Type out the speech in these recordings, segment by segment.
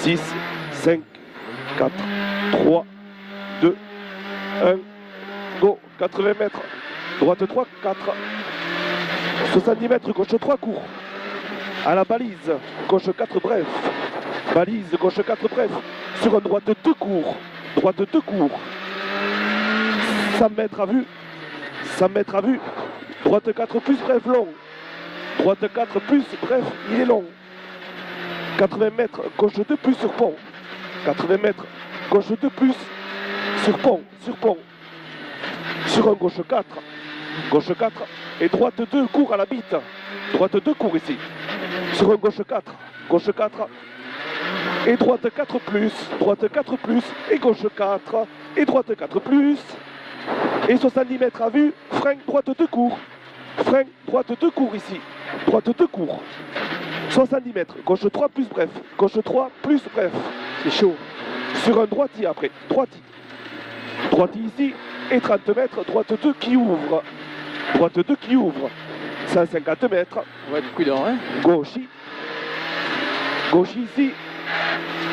6, 5, 4, 3, 2, 1, go, 80 mètres, droite 3, 4, 70 mètres, gauche 3, court, à la balise, gauche 4, bref, balise, gauche 4, bref, sur un droite 2 court, droite 2 court, 100 mètres à vue, 100 mètres à vue, droite 4 plus, bref, long, droite 4 plus, bref, il est long, 80 mètres, gauche 2 plus sur pont, 80 mètres, gauche 2 plus, sur pont, sur un gauche 4, et droite 2 court à la bite, droite 2 court ici, sur un gauche 4, et droite 4 plus, et gauche 4, et droite 4 plus, et 70 mètres à vue, frein, droite 2 court, frein, droite 2 court ici, droite 2 court, 70 mètres, gauche 3 plus bref, gauche 3 plus bref, c'est chaud, sur un droitier après, droitier ici, et 30 mètres, droite 2 qui ouvre, 150 mètres, ouais, du prudent, hein. gauche ici,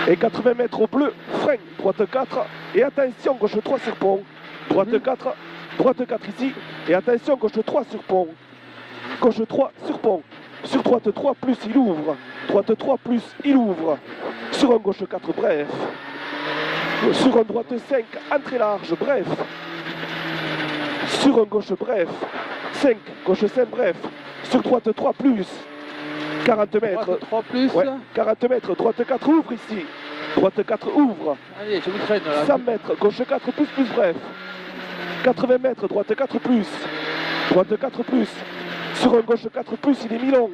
et 80 mètres au bleu, frein, droite 4, et attention, gauche 3 sur pont, droite 4 ici, et attention, gauche 3 sur pont, gauche 3 sur pont, sur droite 3 plus il ouvre, droite 3 plus il ouvre, sur un gauche 4 bref, sur un droite 5 entrée large bref, sur un gauche bref, 5, gauche 5 bref, sur droite 3 plus, 40 mètres, Droite 3 plus, ouais, 40 mètres, droite 4 ouvre ici, droite 4 ouvre, allez, je vous traîne là. 100 mètres, gauche 4 plus bref, 80 mètres, droite 4 plus, sur un gauche 4 plus, il est mi-long,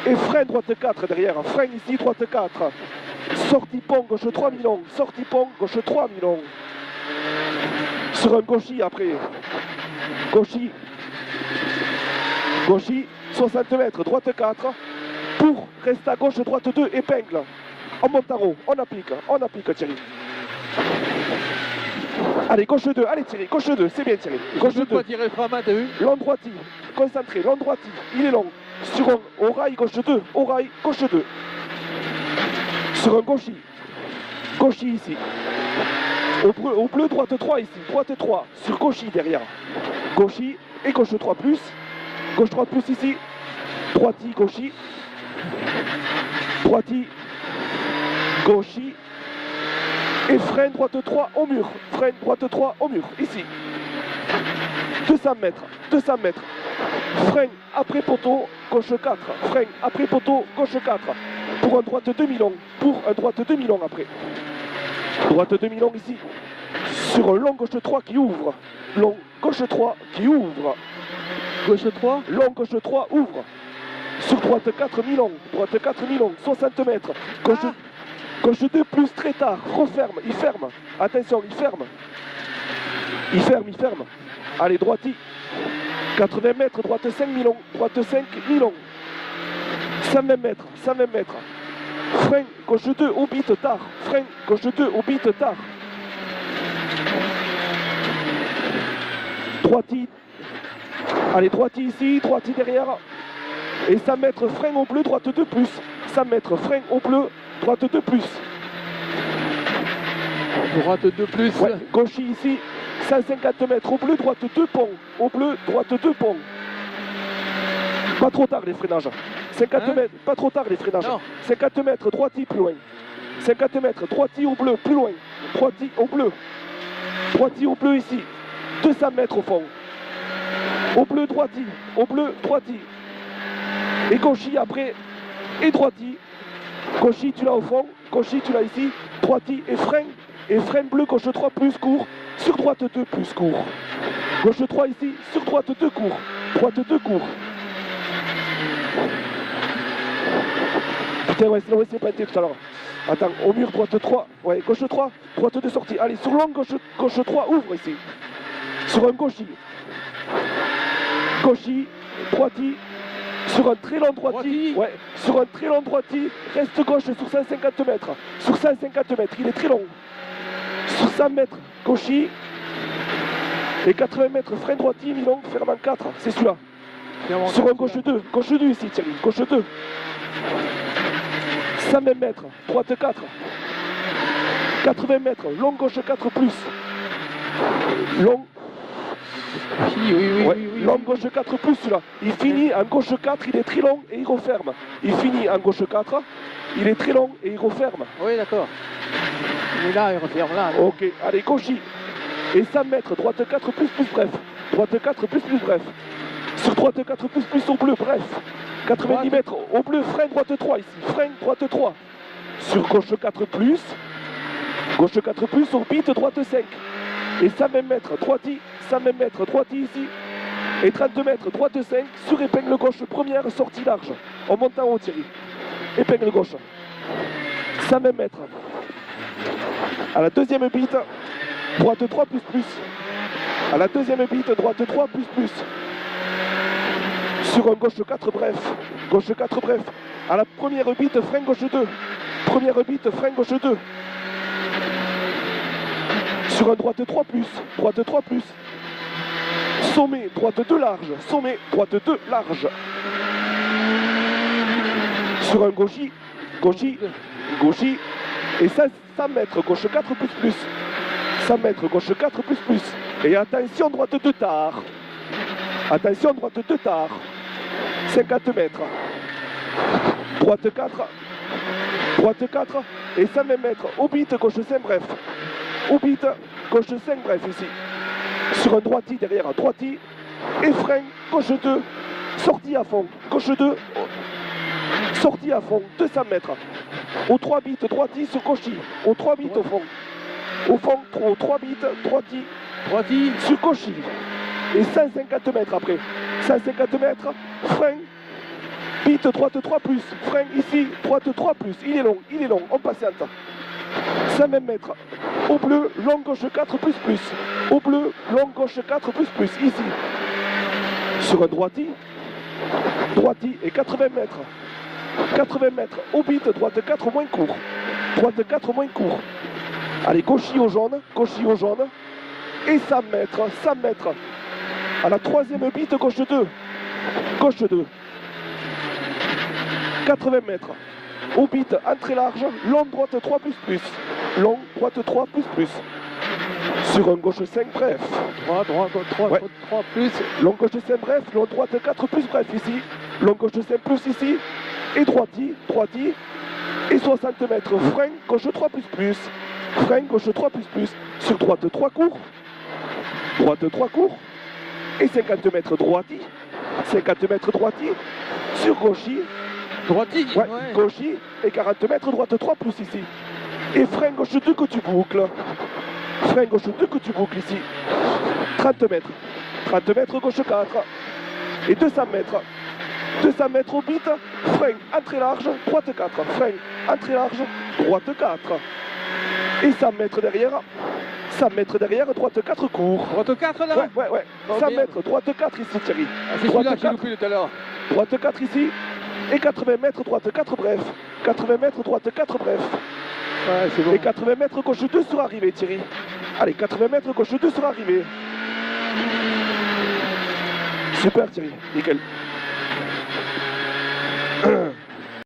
et frein droite 4 derrière, frein ici, droite 4, sortie pont, gauche 3 mi-long, sortie pont, gauche 3 mi-long, sur un gauchis après, gauchis, 60 mètres, droite 4, pour, reste à gauche, droite 2, épingle, on monte à haut, on applique Thierry. Allez, gauche 2, allez Thierry, gauche 2, c'est bien Thierry, gauche 2. Pas tirer le frein à main, t'as vu? Long droiti, concentré, long droiti, il est long, sur un au rail, gauche 2, au rail, gauche 2, sur un gauchis ici, au bleu, droite 3 ici, droite 3, sur gauchis derrière, gauchis et gauche 3 plus, gauche 3 plus ici, droiti, gauchis, et frein droite 3 au mur, ici, 200 mètres, frein après poteau, gauche 4, frein après poteau, gauche 4, pour un droite demi-long, après, droite demi-long ici, sur un long gauche 3 qui ouvre, long gauche 3 qui ouvre, Gauche 3, long gauche 3 ouvre, sur droite 4 mi-long, 60 mètres, gauche 2 plus très tard, referme, il ferme, attention, il ferme, allez droiti, 80 mètres, droite 5 mi-long, 120 mètres, frein gauche 2 au bite tard, droiti, allez droiti ici, droiti derrière, et 100 mètres, frein au bleu, droite 2 plus, 100 mètres, frein au bleu, droite 2 plus, droite 2 plus, ouais, gauche ici, 150 mètres, au bleu, droite 2 pont, pas trop tard les freinages, 50 mètres, pas trop tard les freinages, non. 50 mètres, droiti plus loin, 50 mètres, droiti au bleu, plus loin, droiti au bleu ici, 200 mètres au fond, au bleu, droiti, et gauchi après, et droiti, gauchi tu l'as au fond, gauchi tu l'as ici, droiti et frein bleu, gauche 3 plus court, sur droite 2 plus court, gauche 3 ici, sur droite 2 court, putain ouais, sinon c'est pas été tout à l'heure, attends, au mur droite 3, ouais, gauche 3, droite 2 sortie, allez, sur long gauche 3 ouvre ici, sur un gauchi, droiti, sur un très long droiti, ouais, sur un très long droiti, reste gauche sur 150 mètres, il est très long, sur 100 mètres, gauchi, et 80 mètres, frein droiti, mi-long, ferme en 4, c'est celui-là, sur un gauche 2 ici Thierry, gauche 2, 120 mètres, droite 4. 80 mètres, long gauche 4 plus. Long, ouais, long gauche 4 plus celui-là. Il finit en gauche 4, il est très long et il referme. Il finit en gauche 4, il est très long et il referme. Oui, d'accord. Il est là, il referme là. Ok, allez, gauchy. Et 100 mètres, droite 4 plus bref. Droite 4 plus bref. Sur droite 4 plus au bleu, bref. 90 mètres au bleu, frein droite 3 ici. Frein droite 3. Sur gauche 4 plus. Gauche 4 plus, orbite droite 5. Et 120 mètres, droiti. 120 mètres, droiti ici. Et 32 mètres, droite 5. Sur épingle gauche, première sortie large. On monte en haut, Thierry. Épingle gauche. 120 mètres. À la deuxième bite, droite 3 plus. À la deuxième bite, droite 3 plus. Sur un gauche 4 bref. Gauche 4 bref. À la première bite, frein gauche 2. Première bite, frein gauche 2. Sur un droite 3 plus. Droite 3 plus. Sommet, droite 2 large. Sommet, droite 2 large. Sur un gauchy. Gauchy. Et 100 mètres, gauche 4 plus. 100 mètres, gauche 4 plus. Et attention, droite 2 tard. Attention, droite 2 tard. 50 mètres. Droite 4. Droite 4. Et 120 mètres. Orbite, gauche 5 bref. Orbite, gauche 5 bref ici. Sur un droiti derrière. Droiti. Et frein, gauche 2. Sortie à fond. Gauche 2. Sortie à fond. 200 mètres. Au 3 bits, droiti sur gauchy. Au 3 bits au fond. Au fond, au 3 bits, droiti sur gauchy. Et 150 mètres après. 150 mètres, frein. Bite droite 3 plus. Frein ici, droite 3 plus. Il est long, on patiente. 120 mètres. Au bleu, long gauche 4 plus. Au bleu, long gauche 4 plus. Ici. Sur un droiti et 80 mètres. 80 mètres, au bit, droite 4 moins court. Droite 4 moins court. Allez, gauchy au jaune. Et 100 mètres. À la troisième bite, gauche 2. Gauche 2. 80 mètres. Au bit, entrée large, long droite 3 plus. Long droite 3 plus. Sur un gauche 5 bref. 3 plus. Long gauche 5 bref, long droite 4 plus bref ici. Long gauche 5 plus ici. Et droiti. Et 60 mètres. Frein gauche 3 plus. Frein gauche 3 plus. Sur droite 3 court. Droite 3 court. Et 50 mètres droiti. 50 mètres droiti. Sur gauchy. Droiti. Ouais. Gauchy. Et 40 mètres droite 3 plus ici. Et frein gauche 2 que tu boucles. Frein gauche 2 que tu boucles ici. 30 mètres. 30 mètres gauche 4. Et 200 mètres. 200 mètres au bit. Frein, entrée large, droite 4. Frein, entrée large, droite 4. Et 100 mètres derrière. 100 mètres derrière, droite 4 court. Droite 4 là. Ouais. Oh, 100 merde. mètres, droite 4 ici Thierry. C'est Droite celui-là que j'ai 4. loupé tout à l'heure. Droite 4 ici. Et 80 mètres, droite 4 bref. 80 mètres, droite 4 bref. Ouais, c'est bon. Et 80 mètres, gauche 2 sur arrivée Thierry. Allez, 80 mètres, gauche 2 sur arrivée. Super Thierry, nickel.